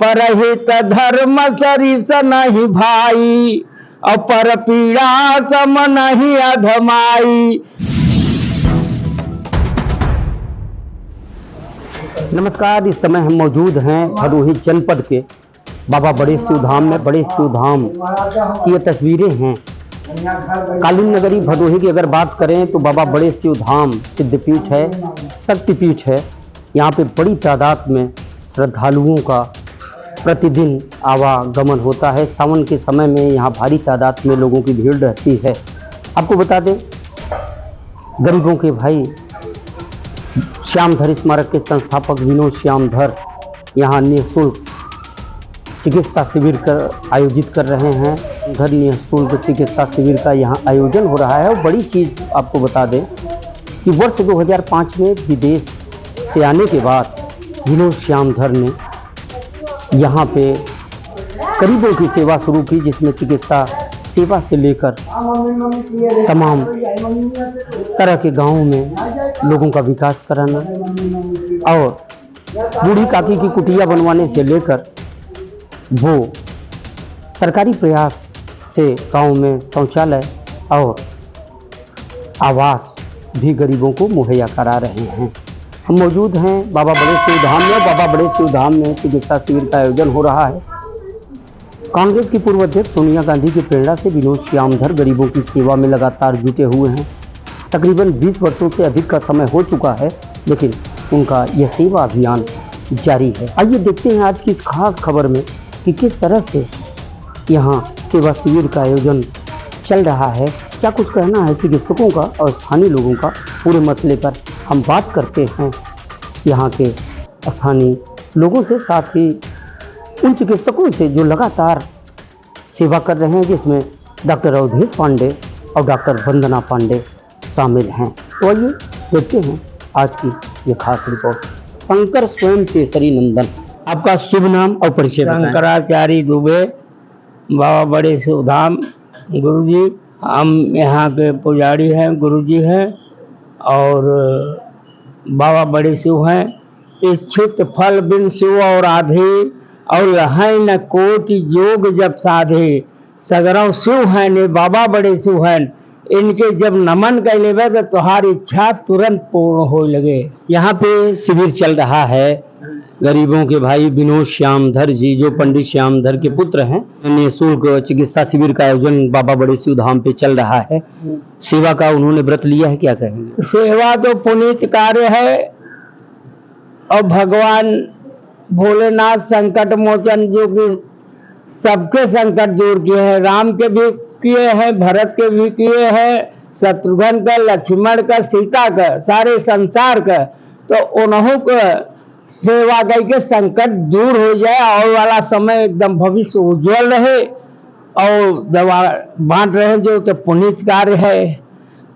परहित धर्म सरिस नहीं भाई, और पर पीड़ा सम नहीं अधमाई। नमस्कार, इस समय हम मौजूद हैं भदोही जनपद के बाबा बड़े शिव धाम में। बड़े शिव धाम की ये तस्वीरें हैं। कालीन नगरी भदोही की अगर बात करें तो बाबा बड़े शिव धाम सिद्धपीठ है, शक्तिपीठ है। यहाँ पे बड़ी तादाद में श्रद्धालुओं का प्रतिदिन आवागमन होता है। सावन के समय में यहाँ भारी तादाद में लोगों की भीड़ रहती है। आपको बता दें, गरीबों के भाई श्यामधर स्मारक के संस्थापक विनोद श्यामधर यहाँ निःशुल्क चिकित्सा शिविर आयोजित कर रहे हैं। घर निःशुल्क चिकित्सा शिविर का यहाँ आयोजन हो रहा है। और बड़ी चीज़ आपको बता दें कि वर्ष 2005 में विदेश से आने के बाद विनोद श्यामधर ने यहाँ पे गरीबों की सेवा शुरू की, जिसमें चिकित्सा सेवा से लेकर तमाम तरह के गांवों में लोगों का विकास कराना और बूढ़ी काकी की कुटिया बनवाने से लेकर वो सरकारी प्रयास से गांव में शौचालय और आवास भी गरीबों को मुहैया करा रहे हैं। हम मौजूद हैं बाबा बड़े शिव धाम में। बाबा बड़े शिव धाम में चिकित्सा शिविर का आयोजन हो रहा है। कांग्रेस की पूर्व अध्यक्ष सोनिया गांधी की प्रेरणा से विनोद श्यामधर गरीबों की सेवा में लगातार जुटे हुए हैं। तकरीबन 20 वर्षों से अधिक का समय हो चुका है, लेकिन उनका यह सेवा अभियान जारी है। आइए देखते हैं आज की इस खास खबर में कि किस तरह से यहाँ सेवा शिविर का आयोजन चल रहा है। क्या कुछ कहना है चिकित्सकों का और स्थानीय लोगों का पूरे मसले पर हम बात करते हैं यहाँ के स्थानीय लोगों से, साथ ही उन चिकित्सकों से जो लगातार सेवा कर रहे हैं, जिसमें डॉक्टर अवधेश पांडे और डॉक्टर वंदना पांडे शामिल हैं। तो आइए देखते हैं आज की ये खास रिपोर्ट। शंकर स्वयं केसरी नंदन, आपका शुभ नाम और परिचय बताएं। शंकराचार्य दुबे, बाबा बड़े शिव धाम गुरुजी। हम यहाँ के पुजारी हैं, गुरुजी हैं और बाबा बड़े शिव हैं। इच्छित फल बिन शिव और आधे, और है न कोटि योग जब साधे। सगरों शिव हैं ने बाबा बड़े शिव हैं, इनके जब नमन कर लेवे तो तुम्हारी इच्छा तुरंत पूर्ण हो लगे। यहाँ पे शिविर चल रहा है गरीबों के भाई विनोद श्यामधर जी, जो पंडित श्यामधर के पुत्र हैं। निःशुल्क चिकित्सा शिविर का आयोजन बाबा बड़े शिव धाम पे चल रहा है। सेवा का उन्होंने व्रत लिया है, क्या कहेंगे? सेवा तो पुनीत कार्य है और भगवान भोलेनाथ संकट मोचन, जो कि सबके संकट दूर किए हैं। राम के भी किए हैं, भरत के भी किए हैं, शत्रुघ्न का, लक्ष्मण का, सीता का, सारे संसार का। तो उन्हों को सेवा करके संकट दूर हो जाए और वाला समय एकदम भविष्य उज्जवल रहे और दवा बांट रहे, जो तो पुनीत कार्य है।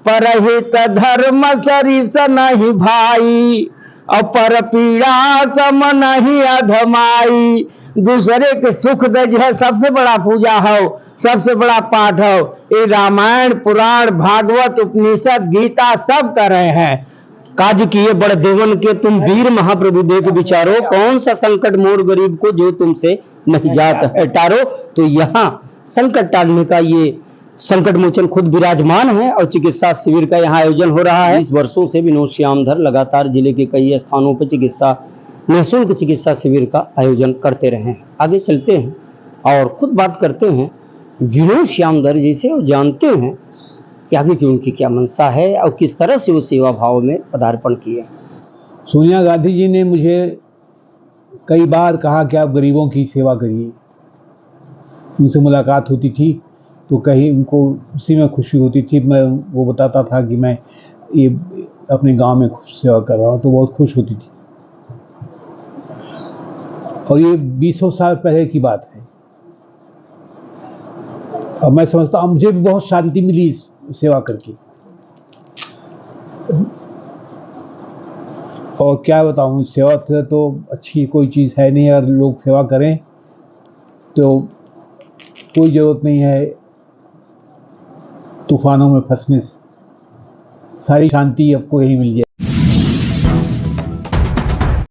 परहित धर्म सरिस नहीं भाई, और पर पीड़ा सम नहीं अधमाई। दूसरे के सुख दे है सबसे बड़ा पूजा हो, सबसे बड़ा पाठ हो। ये रामायण, पुराण, भागवत, उपनिषद, गीता सब कर रहे हैं। काज किए बड़ देवन के तुम वीर महाप्रभु देख विचारो, कौन सा संकट मोर गरीब को जो तुमसे नहीं जात है टारो। तो यहाँ संकट टालने का ये संकट मोचन खुद विराजमान है और चिकित्सा शिविर का यहाँ आयोजन हो रहा है। इस वर्षों से विनोद श्यामधर लगातार जिले के कई स्थानों पर निःशुल्क चिकित्सा शिविर का आयोजन करते रहे। आगे चलते हैं और खुद बात करते हैं विनोद श्यामधर जी से और जानते हैं कि आगे की उनकी क्या मंशा है और किस तरह से वो सेवा भाव में पदार्पण किए। सोनिया गांधी जी ने मुझे कई बार कहा कि आप गरीबों की सेवा करिए। उनसे मुलाकात होती थी तो कहीं उनको उसी में खुशी होती थी। मैं वो बताता था कि मैं ये अपने गांव में सेवा कर रहा हूँ, तो बहुत खुश होती थी। और ये 20 साल पहले की बात है। अब मैं समझता हूँ मुझे भी बहुत शांति मिली इस सेवा करके। और क्या बताऊँ, सेवा से तो अच्छी कोई चीज़ है नहीं। और लोग सेवा करें तो कोई ज़रूरत नहीं है तूफानों में फंसने से। सारी शांति आपको यहीं मिल जाए।